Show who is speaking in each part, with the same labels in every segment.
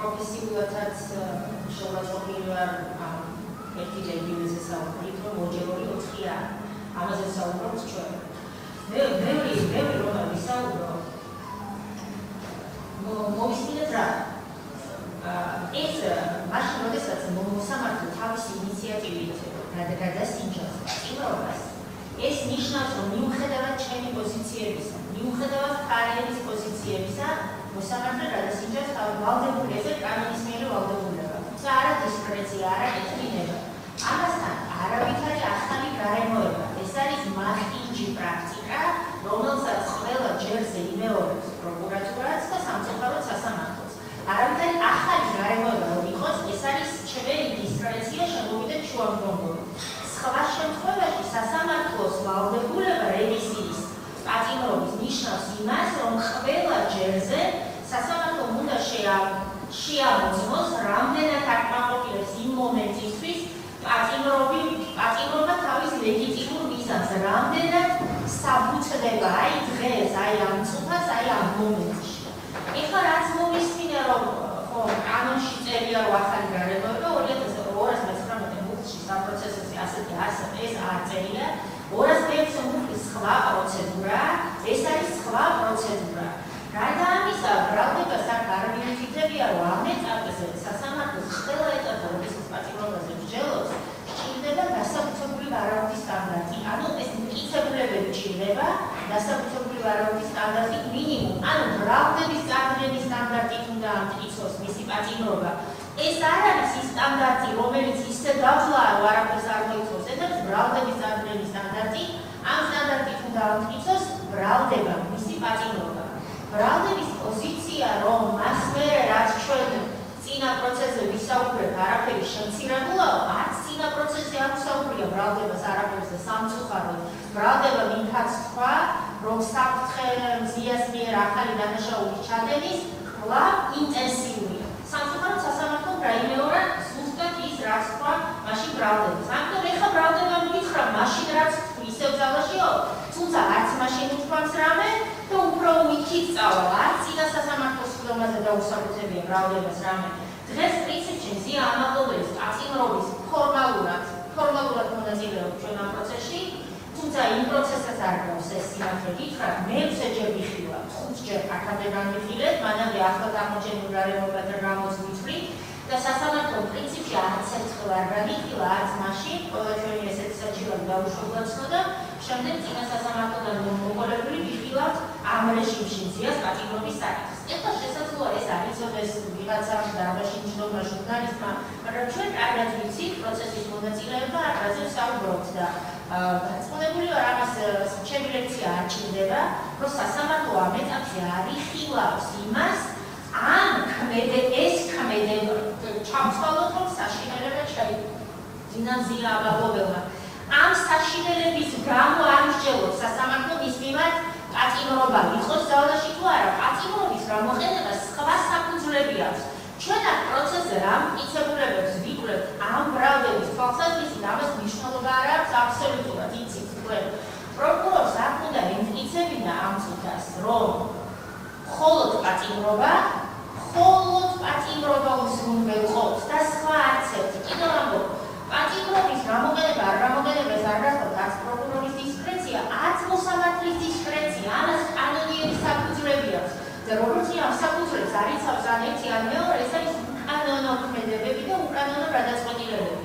Speaker 1: პროფესიულადაც შევაწყვეტილი ვარ ერთი რეგიონზე საუბრით, რომ მოჯერორი 4-ია. ამაზე საუბრობთ ჩვენ. მე რომ ვისაუბრო მოვისმინეთ რა. ეს მაშინ როდესაც მოსამართლე თავისი ინიციატივით გადასინჯავს პატიმრობას, ეს ნიშნავს, რომ მიუხედავად ჩემი პოზიციებისა, მიუხედავად კარიერის პოზიციებისა, მოსამართლე გადასინჯავს ვალდებულიაზე კანონისმიერი ვალდებულება. თუმცა არა დისკრეცია, არა ეთნინება. ამასთან არავითარი ახალი გარემოება. ეს არის მახინჯი პრაქტიკა, რომელსაც ყველა ჯერზე იმეორებს პროკურატურაც და სამწუხაროდ სასამართლოც. არავითარი ახალი გარემოება რომ იყოს, ეს არის ჩემი დისკრეცია შემოვიდეთ შუამდგომლობით. სხვა შემთხვევაში სასამართლოს ვალდებულება რევიზიის პატიმრობის ნიშნავს იმას, რომ ყველა ჯერზე სასამართლომ უნდა შეამოწმოს, რამდენად აკმაყოფილებს იმ მომენტისთვის პატიმრობა თავის ლეგიტიმურ მიზანს, რამდენად საბუთდება აი დღეს, აი ამ წუთას, აი ამ მომენტში. ეხლა რაც მოვისმინე, რომ კანონში წერია, რომ ახალი გარემოება 219 მუხლში საპროცესოზე ასეთი ეს არ წერია. 206 მუხლის სხვა პროცედურა, ეს არის სხვა პროცედურა. გარდა ამისა, ბრალდებას აქ არ მიუთითებია, რომ ამ ეტაპზე სასამართლოს ყველა ეტაპზე, როდესაც პატიმრობაზე მსჯელობს, სჭირდება დასაბუთებული ვარაუდის სტანდარტი. ანუ ეს მტკიცებულებები სჭირდება დასაბუთებული ვარაუდის სტანდარტი მინიმუმ. ანუ ბრალდების წარდგენის სტანდარტით უნდა ამტკიცოს მისი პატიმრობა. ეს არ არის ის სტანდარტი, რომელიც ისე დაბლაა, რომ არაფერს არ მოიცავს. ეს ბრალდების წარდგენის სტანდარტი. ამ სტანდარტით უნდა ამტკიცოს ბრალდება, მისი პატიმრობა. ბრალდების პოზიცია, რომ მას მერე რაც ჩვენ წინა პროცესზე ვისაუბრებთ, არაფერი შემცირებულა, არც წინა პროცესზე არ ვისაუბრია ბრალდებას არაფერს და სამწუხაროდ ბრალდება ვინცაც თქვა, რომ საფრთხე მზიას მიერ ახალი დანაშაულის ჩადენის კვლავ ინტენსიურია. სამწუხაროდ სასამართლომ გაიმეორა ზუსტად ის, რაც თქვა მაშინ ბრალდებას. ამიტომ ეხლა ბრალდებამ მითხრა მაშინ რაც ისევ ძალაშიო, თუმცა არც მაშინ უთქვამს რამე და უფრო უიქით წავა, არც წინა სასამართლოს ხდომაზე დაუსაბუთებია ბრალდებას რამე. დღეს პრინციპში მზია ამაღლობელის პატიმრობის ფორმალურად მონაწილეობს ჩვენ ამ პროცესში, თუმცა იმ პროცესსაც არ გავს ეს სიმართლე გითხრათ, მე-6-ჯერ ვიხილავ, 5-ჯერ აქამდე განვიხილეთ, მანამდე ახლად აღმოჩენილ გარემოებათა გამოც ვიწვრით და სასამართლომ პრინციპში არც ერთხელ არ განიხილა, არც მაშინ, ყველა ჩვენი ესეთი საჭიროა დაუშვებლად ცნოდა, შემდეგ წინა სასამართლოდან მოყოლებული ვიხილავთ ამ რეჟიმში მზიას პატიმრობის საკითხს. ეხლა შესაძლოა ეს არ იცოდეს ვიღაცამ დარბაზში მჯდომმა ჟურნალისტმა, მაგრამ ჩვენ კარგად ვიცით პროცესის მონაწილეება აკრაზე ვსაუბრობთ და გაწყობილი ვარ ამას ჩემი ლექცია არ ჭირდება, რომ სასამართლო ამ ეტაპზე არ იხილავს იმას, ან ქმედება ჩამცვალოთ, რომ საშინელება ჩაიგდო. დინამზია ამაღლობელმა. ამ საშინელების გამო არ მსჯელობს სასამართლო მის მიმართ პატიმრობა იყოს ძალაში თუ არა, პატიმრობის გამოყენება სხვა საფუძვლები აქვს. ჩვენ აქ პროცესზე რა მტკიცებულებებს ვიკვლევთ ამ ბრალდების თვალსაზრისით, ამას მნიშვნელობა არ აქვს აბსოლუტურად, იცით თქვენ. პროკურორს აქ უნდა ემტკიცებინა ამ წუთას, რომ მხოლოდ პატიმრობა უზრუნველყოფს და სხვა არც ერთი. კიდევ ამბობ, პატიმრობის გამოყენება არ გამოყენება ეს არ გახლავთ არც პროკურორის დისკრეცია, არც მოსამართლის დისკრეცია, ამას კანონიერი საფუძვლები აქვს. და როგორც ამ საფუძვლებს არ იცავს ან ერთი ან მეორე, ეს არის უკანონო ქმედებები და უკანონო გადაწყვეტილებები.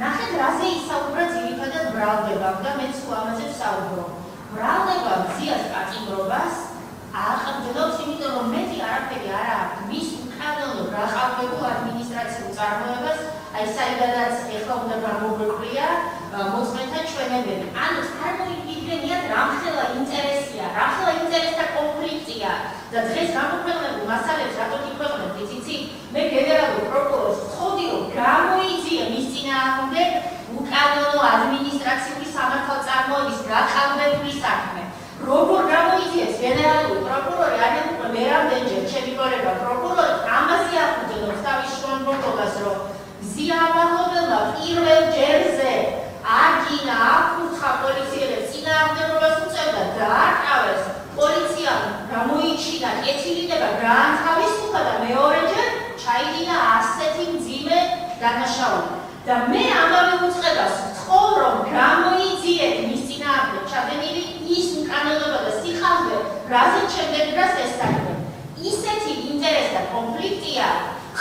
Speaker 1: ნახეთ, რაზე ისაუბრა ძირითადად ბრალდებამ და მეც ამაზე ვსაუბრობ. ბრალდება მზიას პატიმრობას აყრდნობს, იმიტომ რომ მეტი არაფერი არ აქვს მის უკანონო გაყალბებულ ადმინისტრაციულ წარმოებას, აი საიდანაც ეხლა უნდა გამოგვეყრია მოწმეთა ჩვენებები. ანუ წარმოიდგინიათ რამხელა ინტერესია, რამხელა ინტერესთა კონფლიქტია და დღეს გამოქვეყნებულ მასალებს რატომ იქვეყნებთ, იცით? მე გენერალურ პროკურორს ვთხოვდი, რომ გამოიძია მის წინააღმდეგ უკანონო ადმინისტრაციული სამართალწარმოების გაყალბებული საქმე. როგორ გამოიძიეს გენერალური პროკურორი, არის უკვე მერამდენჯერ ჩემი კოლეგა პროკურორი, ამაზე აკვდნობს თავის შრომბოლობას, რომ მზია ამაღლობელმა პირველ ჯერზე აგინა აკურთხა პოლიციელებს წინააღმდეგობას უწევდა და აკავეს პოლიციამ გამოიჩინა კეთილინება გაანთავისუფლა და დანაშაული. და მე ამავე უწყებას ვთხოვ, რომ გამოიძიეთ მის წინააღმდეგ ჩადენილი ის უკანონობა და სიხალხე, რაზეც შემდეგ დღეს ესწრებენ. ისეთი ინტერესთა კონფლიქტია,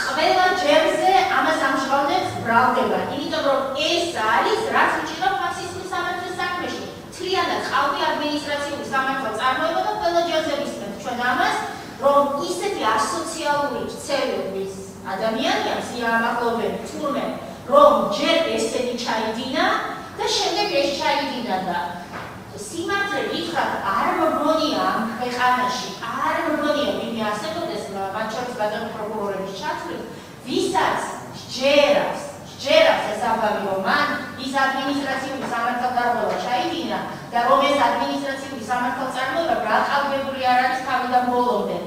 Speaker 1: ყველა ჯერზე ამას ამჟღავნებს ბრალდება, იმიტომ რომ ეს არის, რაც უჭირო ფასისტის სამართლის საქმეში. მთლიანად ყავდი ადმინისტრაციული სამართლა წარმოება და ყველა ჯერზე ვისმენთ ჩვენ ამას, რომ ისეთი ასოციალური ქცევის ადამიანია, სიამაყლობენ, თურმე, რომ ჯერ ესენი ჩაიდინა და შემდეგ ეს ჩაიდინა და სიმართლე გითხრათ, არ მგონია ამ ქვეყანაში, არ მგონია ვინმე არსებობდეს მათ შორის ბატონო პროკურორების ჩათვლით, ვისაც სჯერავს ეს ამბავი, რომ მან ის ადმინისტრაციული სამართალდარღვევა ჩაიდინა და რომ ეს ადმინისტრაციული სამართალდარღვევა გაყალბებული არ არის თავიდან ბოლომდე.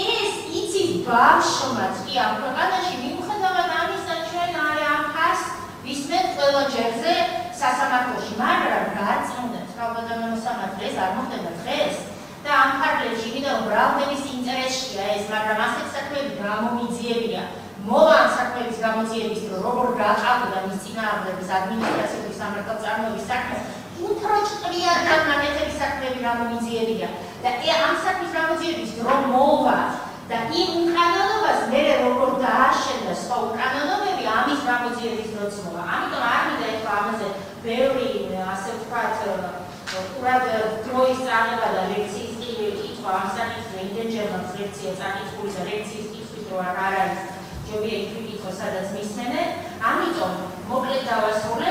Speaker 1: ეს იცის ბავშვმაც კი ამ ქვეყანაში მიუხედავად ამისა, ჩვენ ამ ფასს ვისმენთ ყველა ჯერზე სასამართლოში, მაგრამ გაწმუნდეთ თავდადამე მოსამართლე ეს არ მოხდება დღეს და ამ ფარგლებში იმიტომ რომ ბრალდების ინტერესშია ეს, მაგრამ ასეთ საქმეები გამომიძიებია. მოვა ამ საქმეების გამოძიების დრო, როგორ გაყავდა მის წინააღმდეგის ადმინისტრაციული სამართალდამცავების საქმე, უფრო ჭკვიად განმანათლების საქმეები გამომიძიებია და ამ საქმის გამოძიების დრო მოვა და იმ უკანონობას მერე როგორ დააშენდა სხვა უკანონობები ამის გამოძიების დროც მოვა. ამიტომ არ მინდა ეხლა ამაზე ბევრი ასე ვთქვათ ყურად დროის წარება და ლექციის კითხვა ამ საკითხზე იმდენჯერმე ლექცია წაკითხული და ლექციის კითხვის დრო არ არის ჯობია იქ სადაც მისმენენ. ამიტომ მოკლედ დავასრულე,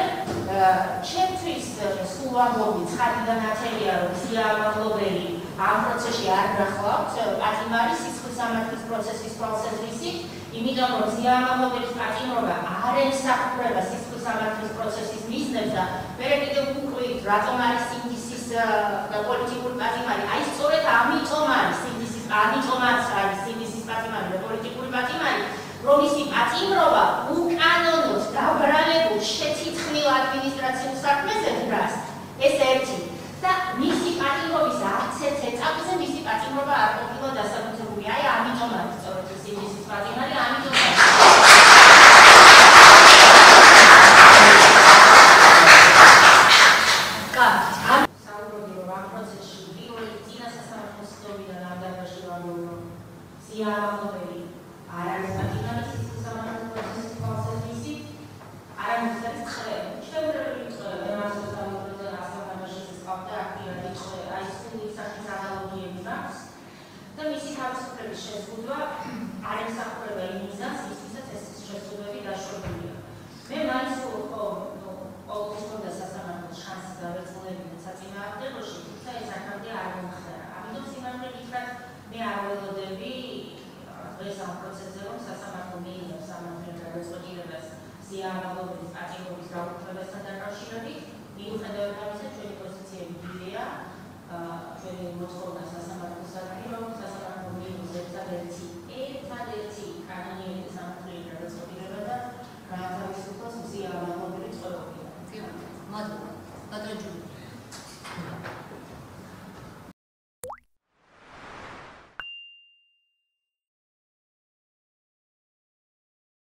Speaker 1: ჩემთვის სულ ვამბობდი ცხადიდან ათელია, რომ სიამაყლობელი ამ პროცესში არ გახლავთ პატიმარი სისხლის სამართლის პროცესის თვალსაზრისით, იმიტომ რომ სიამაყლობელის პატიმრობა არ ემსახურება სისხლის სამართლის პროცესის მიზნებს და მერე კიდევ უყვით, რატომ არის სინდისის და პოლიტიკური პატიმარი. აი სწორედ ამიტომ არის სინდისის პატიმარი და პოლიტიკური პატიმარი, რომ ისი პატიმრობა უკანონოდ დაბრალებულ შეცითქმილ ადმინისტრაციულ საქმეზე დგას, ეს ერთი. და მისი პატიმრობის არც ერთ ეტაპზე მისი პატიმრობა არ ყოფილა დასაბუთებული. აი ამიტომ არის სწორედ სინდისის პატიმარი, ამიტომ საუბრობდი რომ ამ პროცესში პირველი წინა სასამართლოს ხდობიდან ამ დარბაზში ვამბობ, სიამაყლობელი არ არის პატიმარი სისხლის სამართლის პროცესის თვალსაზრისით, არამედ არის წრეები. შეუძლებელი წრეები, ამას დავუბრუნდე ასამბლეაში წავდა აქტიურად წრე, აი სულ სახის ანალოგიები მაქვს და მისი თავისუფლების შეზღუდვა არ ემსახურება იმ მიზანს, ისისაც ეს შეზღუდვები დაშვებულია. მე მაინც ყოველთვის მქონდა სასამართლოს შანსი დავეწყლებინე საწინააღმდეგოში, თუმცა ეს აქამდე არ მომხდარა. ამიტომ სიმართლე გითხრათ, მე არ ველოდები დღეს ამ პროცესზე, რომ სასამართლო მიიღებს სამართლის გადაწყვეტილებას სიამაყლობელის პატიმრობის გაუქმებასთან დაკავშირებით, მიუხედავად ამისა, ჩვენი პოზიცია